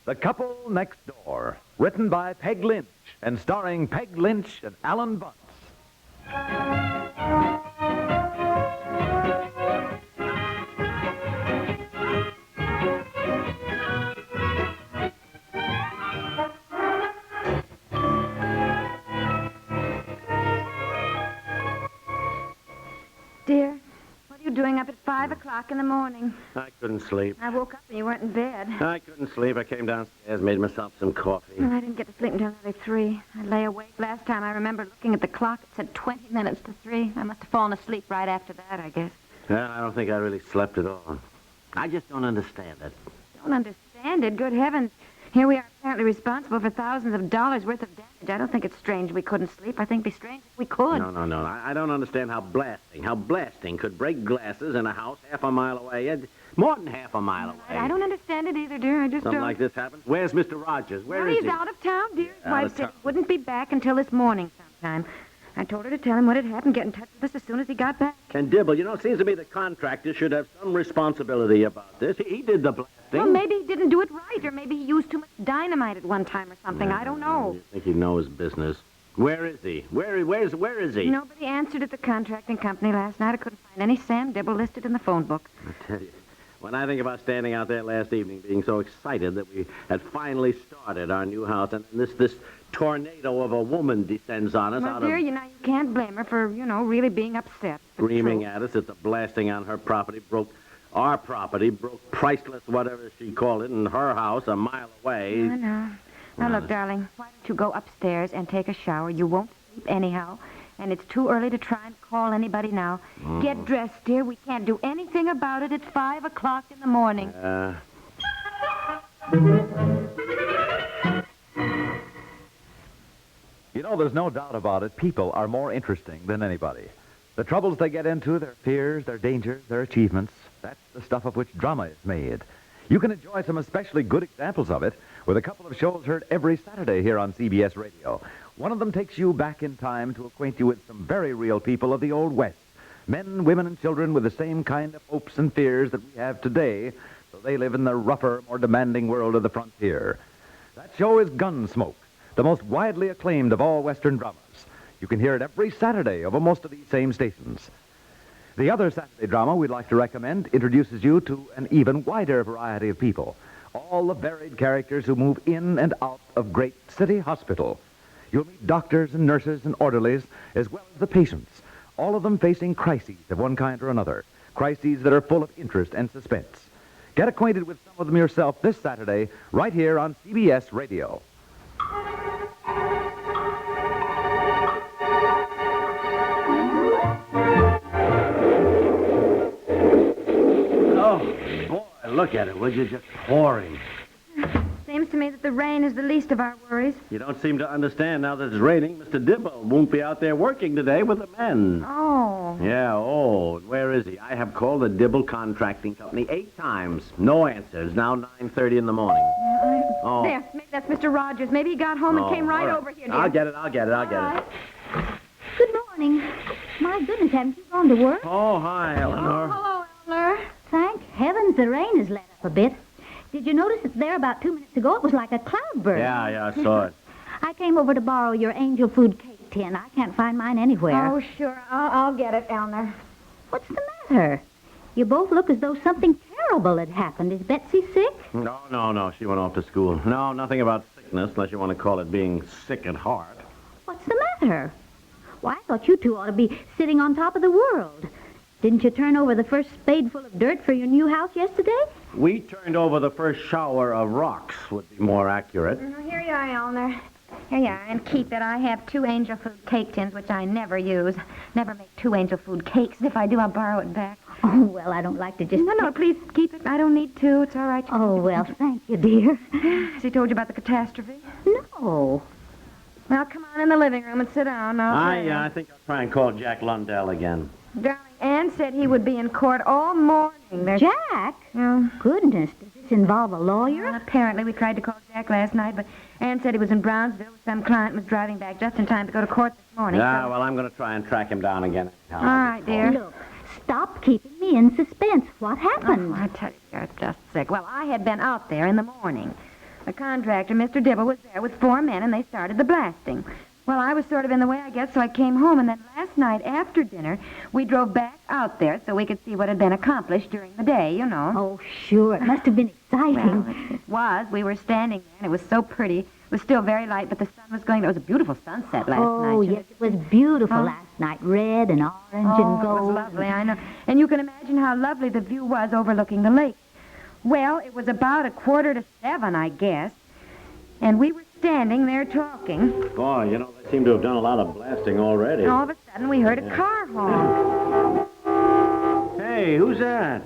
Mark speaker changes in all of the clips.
Speaker 1: The Couple Next Door, written by Peg Lynch and starring Peg Lynch and Alan Bunce.
Speaker 2: Dear, what are you doing up at 5 o'clock in the morning?
Speaker 3: I couldn't sleep.
Speaker 2: I woke up and you weren't in bed.
Speaker 3: I couldn't sleep. I came downstairs, made myself some coffee.
Speaker 2: Well, I didn't get to sleep until nearly 3. I lay awake. Last time I remember looking at the clock, it said 20 minutes to 3. I must have fallen asleep right after that, I guess.
Speaker 3: Well, I don't think I really slept at all. I just don't understand it.
Speaker 2: Don't understand it? Good heavens. Here we are apparently responsible for thousands of dollars worth of damage. I don't think it's strange we couldn't sleep. I think it'd be strange if we could.
Speaker 3: No. I don't understand how blasting could break glasses in a house half a mile away. More than half a mile away.
Speaker 2: I don't understand it either, dear. I just
Speaker 3: Something
Speaker 2: don't.
Speaker 3: like this happened? Where's Mr. Rogers? Where is he?
Speaker 2: He's out of town, dear. His
Speaker 3: Out
Speaker 2: wife
Speaker 3: of
Speaker 2: said
Speaker 3: town.
Speaker 2: he wouldn't be back until this morning sometime. I told her to tell him what had happened, get in touch with us as soon as he got back.
Speaker 3: And Dibble, it seems to me the contractor should have some responsibility about this. He did the blasting.
Speaker 2: Well, maybe he didn't do it right, or maybe he used too much dynamite at one time or something. I don't know.
Speaker 3: You think he'd know his business? Where is he? Where is he?
Speaker 2: Nobody answered at the contracting company last night. I couldn't find any Sam Dibble listed in the phone book.
Speaker 3: I tell you, when I think about standing out there last evening, being so excited that we had finally started our new house, and this tornado of a woman descends on us
Speaker 2: Well,
Speaker 3: out
Speaker 2: dear,
Speaker 3: of
Speaker 2: you can't blame her for, really being upset. It's
Speaker 3: screaming
Speaker 2: true.
Speaker 3: at us that the blasting on her property broke our property, broke priceless whatever she called it, in her house a mile away.
Speaker 2: I know. Now, look, darling, why don't you go upstairs and take a shower? You won't sleep anyhow, and it's too early to try and call anybody now. Get dressed, dear. We can't do anything about it at 5 o'clock in the morning.
Speaker 1: There's no doubt about it. People are more interesting than anybody. The troubles they get into, their fears, their dangers, their achievements, that's the stuff of which drama is made. You can enjoy some especially good examples of it with a couple of shows heard every Saturday here on CBS Radio. One of them takes you back in time to acquaint you with some very real people of the Old West. Men, women, and children with the same kind of hopes and fears that we have today, so they live in the rougher, more demanding world of the frontier. That show is Gunsmoke, the most widely acclaimed of all Western dramas. You can hear it every Saturday over most of these same stations. The other Saturday drama we'd like to recommend introduces you to an even wider variety of people. All the varied characters who move in and out of great city hospital. You'll meet doctors and nurses and orderlies, as well as the patients, all of them facing crises of one kind or another, crises that are full of interest and suspense. Get acquainted with some of them yourself this Saturday, right here on CBS Radio.
Speaker 3: Look at it, would you? Just pouring.
Speaker 2: Seems to me that the rain is the least of our worries.
Speaker 3: You don't seem to understand now that it's raining. Mr. Dibble won't be out there working today with the men.
Speaker 2: Oh.
Speaker 3: Yeah, where is he? I have called the Dibble Contracting Company 8 times. No answer. It's now 9:30 in the morning.
Speaker 2: There, maybe that's Mr. Rogers. Maybe he got home and came right over here, dear.
Speaker 3: I'll get it.
Speaker 4: Good morning. My goodness, haven't you gone to work?
Speaker 3: Oh, hi, Eleanor.
Speaker 2: Hello, Eleanor.
Speaker 4: Thank heavens the rain has let up a bit. Did you notice that there about 2 minutes ago it was like a cloudburst?
Speaker 3: Yeah, I saw it.
Speaker 4: I came over to borrow your angel food cake tin. I can't find mine anywhere.
Speaker 2: Oh, sure. I'll get it, Eleanor.
Speaker 4: What's the matter? You both look as though something terrible had happened. Is Betsy sick?
Speaker 3: No. She went off to school. No, nothing about sickness, unless you want to call it being sick at heart.
Speaker 4: What's the matter? Why, I thought you two ought to be sitting on top of the world. Didn't you turn over the first spadeful of dirt for your new house yesterday?
Speaker 3: We turned over the first shower of rocks, would be more accurate.
Speaker 2: Here you are, Eleanor. Here you are, and keep it. I have 2 angel food cake tins, which I never use. Never make 2 angel food cakes. If I do, I'll borrow it back.
Speaker 4: Oh, well, I don't like to just...
Speaker 2: No, please keep it. I don't need 2. It's all right.
Speaker 4: Oh, well, thank you, dear.
Speaker 2: Has he told you about the catastrophe?
Speaker 4: No.
Speaker 2: Well, come on in the living room and sit down.
Speaker 3: I think I'll try and call Jack Lundell again.
Speaker 2: Darling, Ann said he would be in court all morning.
Speaker 4: Jack?
Speaker 2: Oh.
Speaker 4: Goodness, does this involve a lawyer?
Speaker 2: Well, apparently, we tried to call Jack last night, but Ann said he was in Brownsville with some client and was driving back just in time to go to court this morning.
Speaker 3: Yeah, well, I'm going to try and track him down again.
Speaker 2: All right, dear.
Speaker 4: Look, stop keeping me in suspense. What happened?
Speaker 2: Oh, I tell you, you're just sick. Well, I had been out there in the morning. The contractor, Mr. Dibble, was there with 4 men, and they started the blasting. Well, I was sort of in the way, I guess, so I came home, and then last night after dinner, we drove back out there so we could see what had been accomplished during the day, you know.
Speaker 4: Oh, sure. It must have been exciting.
Speaker 2: Well, it was. We were standing there, and it was so pretty. It was still very light, but the sun was going. It was a beautiful sunset last night.
Speaker 4: Oh, yes, it was beautiful last night. Red and orange and gold.
Speaker 2: It was lovely, I know. And you can imagine how lovely the view was overlooking the lake. Well, it was about 6:45, I guess, and we were standing there talking.
Speaker 3: Boy, you know, they seem to have done a lot of blasting already.
Speaker 2: All of a sudden, we heard a car honk.
Speaker 3: Hey, who's that?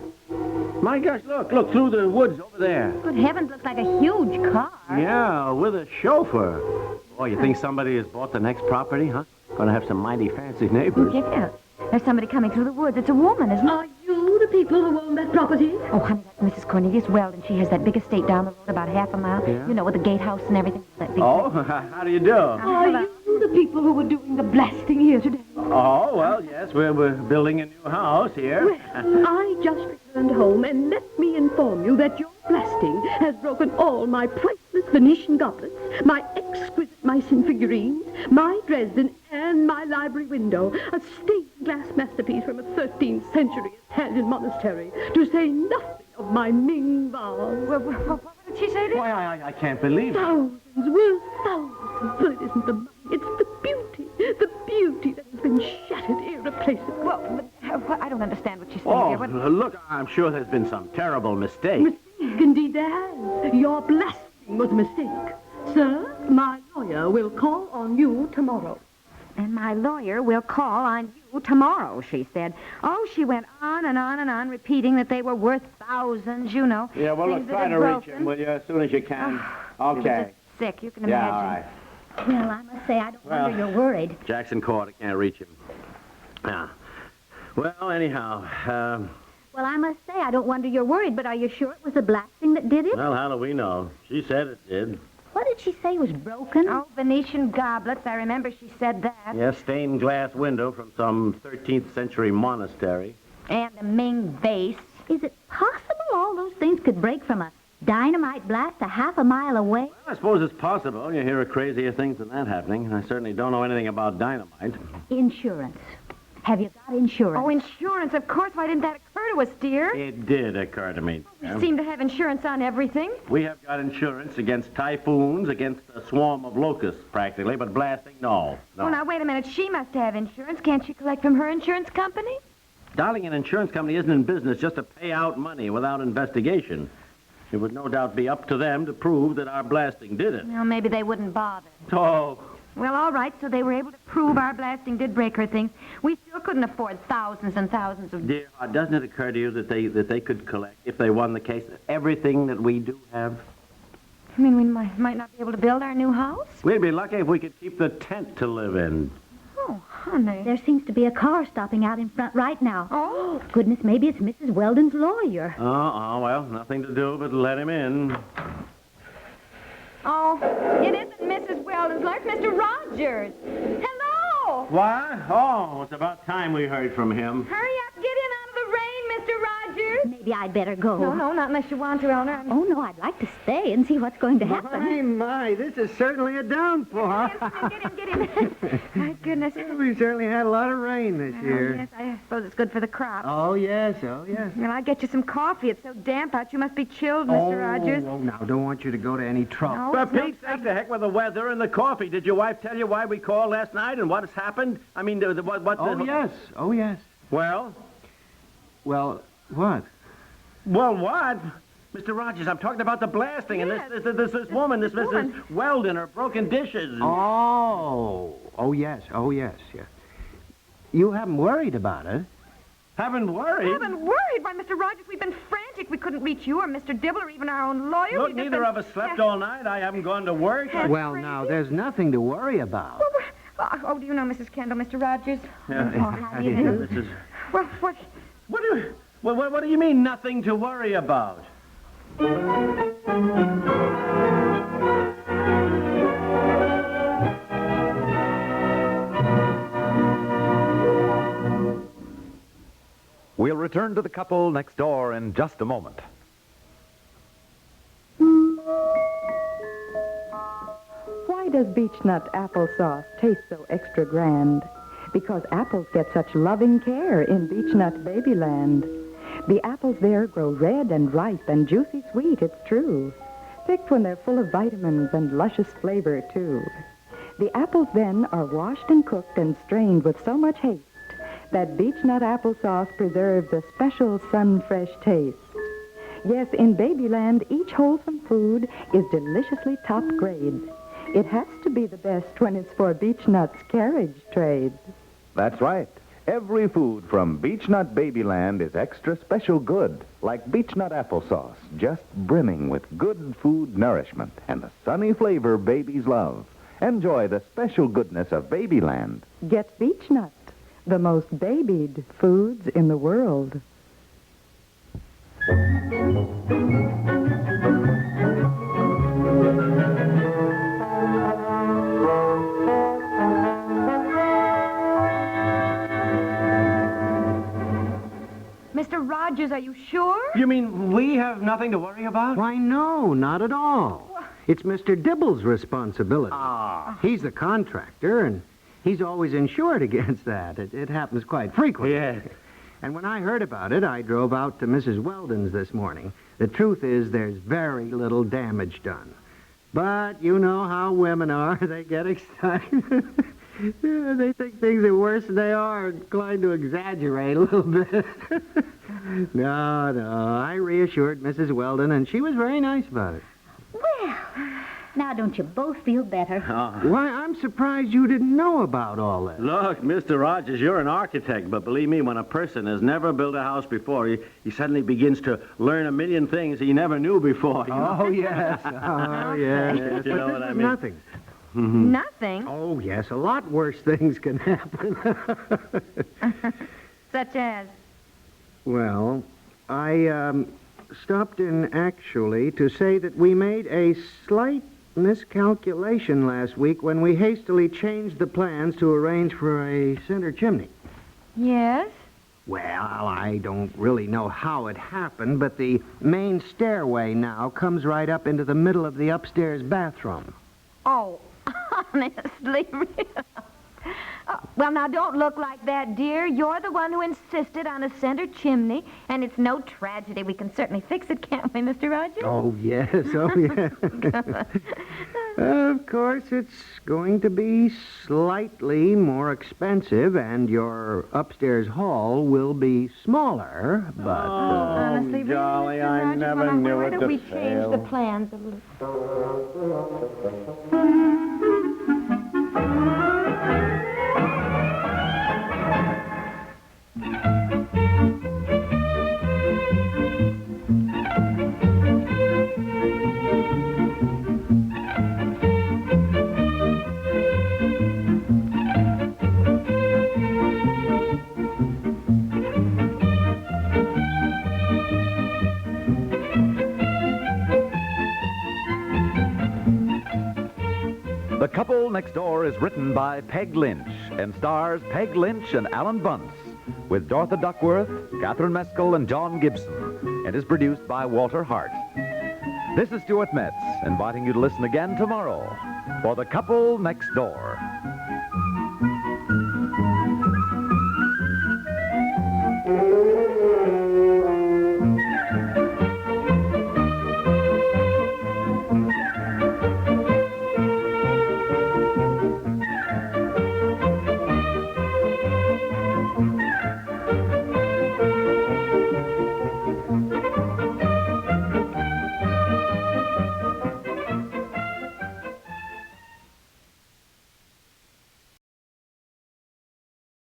Speaker 3: My gosh, look through the woods over there.
Speaker 2: Good heavens, looks like a huge car.
Speaker 3: Yeah, with a chauffeur. Boy, you think somebody has bought the next property, huh? Gonna have some mighty fancy neighbors.
Speaker 2: Yeah. There's somebody coming through the woods. It's a woman, isn't it?
Speaker 5: Are you the people who own that property?
Speaker 2: Oh, honey, that's Mrs. Cornelius Weldon. She has that big estate down the road about half a mile.
Speaker 3: Yeah?
Speaker 2: You know, with the gatehouse and everything. That big
Speaker 3: Oh, how do you do?
Speaker 5: Are you the people who were doing the blasting here today?
Speaker 3: Oh, well, yes, we're building a new house here.
Speaker 5: Well, I just returned home, and let me inform you that your blasting has broken all my priceless Venetian goblets, my exquisite Meissen figurines, my Dresden, and my library window, a stained glass masterpiece from a 13th century Italian monastery, to say nothing of my Ming vase.
Speaker 2: What did she say to you?
Speaker 3: Why, I can't believe it.
Speaker 5: Thousands, worth thousands, but it isn't the money, it's the beauty that has been shattered irreplaceably.
Speaker 2: Well, but, I don't understand what she's saying
Speaker 3: Oh,
Speaker 2: here. What...
Speaker 3: look, I'm sure there's been some terrible mistake.
Speaker 5: Mistake, indeed there has. Your blasting was a mistake. Sir, my lawyer will call on you tomorrow.
Speaker 2: And my lawyer will call on you tomorrow, she said. Oh, she went on and on and on, repeating that they were worth thousands, you know.
Speaker 3: Yeah, well,
Speaker 2: Things
Speaker 3: look,
Speaker 2: that
Speaker 3: try
Speaker 2: had
Speaker 3: to reach
Speaker 2: broken.
Speaker 3: him, will you, as soon as you can?
Speaker 2: She was
Speaker 3: Okay.
Speaker 2: just sick, you can
Speaker 3: Yeah,
Speaker 2: imagine.
Speaker 3: all right.
Speaker 4: Well, I must say, I don't wonder you're worried.
Speaker 3: Jackson called. I can't reach him. Yeah. Well, anyhow,
Speaker 4: Well, I must say, I don't wonder you're worried, but are you sure it was the blasting that did it?
Speaker 3: well, how do we know? She said it did.
Speaker 4: What did she say was broken?
Speaker 2: Oh, Venetian goblets. I remember she said that.
Speaker 3: Yes, stained glass window from some 13th century monastery.
Speaker 2: And the Ming vase.
Speaker 4: Is it possible all those things could break from a dynamite blast a half a mile away?
Speaker 3: Well, I suppose it's possible. You hear of crazier things than that happening. I certainly don't know anything about dynamite.
Speaker 4: Insurance. Have you got insurance?
Speaker 2: Oh, insurance, of course. Why didn't that occur to us, dear?
Speaker 3: It did occur to me.
Speaker 2: We seem to have insurance on everything.
Speaker 3: We have got insurance against typhoons, against a swarm of locusts, practically, but blasting, no.
Speaker 2: Oh, now, wait a minute. She must have insurance. Can't she collect from her insurance company?
Speaker 3: Darling, an insurance company isn't in business just to pay out money without investigation. It would no doubt be up to them to prove that our blasting did it.
Speaker 2: Well, maybe they wouldn't bother.
Speaker 3: Oh,
Speaker 2: Well, all right, so they were able to prove our blasting did break her things. We still couldn't afford thousands and thousands of...
Speaker 3: dear, doesn't it occur to you that they could collect, if they won the case, everything that we do have?
Speaker 2: I mean, we might not be able to build our new house?
Speaker 3: We'd be lucky if we could keep the tent to live in.
Speaker 2: Oh, honey.
Speaker 4: There seems to be a car stopping out in front right now.
Speaker 2: Oh.
Speaker 4: Goodness, maybe it's Mrs. Weldon's lawyer.
Speaker 3: Well, nothing to do but let him in.
Speaker 2: Oh, it isn't Mrs. Weldon's lawyer. It's Mr. Rogers. Hello!
Speaker 3: What? Oh, it's about time we heard from him.
Speaker 2: Hurry up. Get in out of the rain, Mr. Rogers.
Speaker 4: Maybe I'd better go.
Speaker 2: No, not unless you want to, Eleanor.
Speaker 4: Oh, no, I'd like to stay and see what's going to happen.
Speaker 6: My, this is certainly a downpour.
Speaker 2: Get in. My goodness.
Speaker 6: We certainly had a lot of rain this
Speaker 2: Oh,
Speaker 6: year.
Speaker 2: yes, I suppose it's good for the crop.
Speaker 6: Oh, yes, oh, yes.
Speaker 2: Well, I'll get you some coffee. It's so damp out. You must be chilled, Mr. Rogers.
Speaker 6: Oh, now, don't want you to go to any trouble.
Speaker 2: No,
Speaker 3: For
Speaker 2: it's no
Speaker 3: Pete's sake, the heck with the weather and the coffee. Did your wife tell you why we called last night and what has happened? I mean, what
Speaker 6: Oh, yes, oh, yes.
Speaker 3: Well?
Speaker 6: Well, what?
Speaker 3: Well, what? Mr. Rogers, I'm talking about the blasting and
Speaker 2: Yes.
Speaker 3: this woman, this
Speaker 2: woman.
Speaker 3: Mrs. Weldon, her broken dishes.
Speaker 6: Oh, yes, yeah. You haven't worried about it.
Speaker 3: Haven't worried?
Speaker 2: I haven't worried. Why, Mr. Rogers, we've been frantic. We couldn't reach you or Mr. Dibble or even our own lawyer.
Speaker 3: Look,
Speaker 2: We've just
Speaker 3: neither
Speaker 2: been-
Speaker 3: of us slept all night. I haven't gone to work.
Speaker 2: That's
Speaker 6: Well,
Speaker 2: crazy.
Speaker 6: now, there's nothing to worry about.
Speaker 2: Oh, do you know Mrs. Kendall, Mr. Rogers?
Speaker 3: Yeah.
Speaker 2: Oh, how do you do?
Speaker 3: This is...
Speaker 2: Well,
Speaker 3: What do you mean, nothing to worry about?
Speaker 1: We'll return to the couple next door in just a moment.
Speaker 7: does beechnut applesauce taste so extra grand? Because apples get such loving care in beechnut babyland. The apples there grow red and ripe and juicy sweet, it's true. Picked when they're full of vitamins and luscious flavor, too. The apples then are washed and cooked and strained with so much haste that beechnut applesauce preserves a special sun-fresh taste. Yes, in Babyland, each wholesome food is deliciously top grade. It has to be the best when it's for Beechnut's carriage trade.
Speaker 8: That's right. Every food from Beechnut Babyland is extra special good, like beechnut applesauce, just brimming with good food nourishment and the sunny flavor babies love. Enjoy the special goodness of Babyland.
Speaker 7: Get Beechnut, the most babied foods in the world.
Speaker 2: Mr. Rogers, are you sure?
Speaker 6: You mean we have nothing to worry about? Why, no, not at all. It's Mr. Dibble's responsibility. He's the contractor, and he's always insured against that. It happens quite frequently.
Speaker 3: Yeah.
Speaker 6: And when I heard about it, I drove out to Mrs. Weldon's this morning. The truth is there's very little damage done. But you know how women are. They get excited. They think things are worse than they are, inclined to exaggerate a little bit. No, I reassured Mrs. Weldon, and she was very nice about it.
Speaker 4: Well, now don't you both feel better?
Speaker 6: Why, I'm surprised you didn't know about all that.
Speaker 3: Look, Mr. Rogers, you're an architect, but believe me, when a person has never built a house before, he suddenly begins to learn a million things he never knew before. You know?
Speaker 6: Oh, yes. Oh, yes.
Speaker 3: You know what I mean?
Speaker 6: Nothing.
Speaker 2: Nothing.
Speaker 6: Oh, yes, a lot worse things can happen.
Speaker 2: Such as?
Speaker 6: Well, I stopped in actually to say that we made a slight miscalculation last week when we hastily changed the plans to arrange for a center chimney.
Speaker 2: Yes?
Speaker 6: Well, I don't really know how it happened, but the main stairway now comes right up into the middle of the upstairs bathroom.
Speaker 2: Oh, honestly, really? Well, now, don't look like that, dear. You're the one who insisted on a center chimney, and it's no tragedy. We can certainly fix it, can't we, Mr. Rogers?
Speaker 6: Oh, yes, Of course, it's going to be slightly more expensive, and your upstairs hall will be smaller, but...
Speaker 2: Honestly, really,
Speaker 3: Jolly,
Speaker 2: Mr.
Speaker 3: I
Speaker 2: Rogers,
Speaker 3: never
Speaker 2: well,
Speaker 3: knew
Speaker 2: why
Speaker 3: it
Speaker 2: don't
Speaker 3: to
Speaker 2: we
Speaker 3: fail.
Speaker 2: change the plans a little?
Speaker 1: The Couple Next Door is written by Peg Lynch and stars Peg Lynch and Alan Bunce with Dorothy Duckworth, Catherine Mescal, and John Gibson, and is produced by Walter Hart. This is Stuart Metz, inviting you to listen again tomorrow for The Couple Next Door.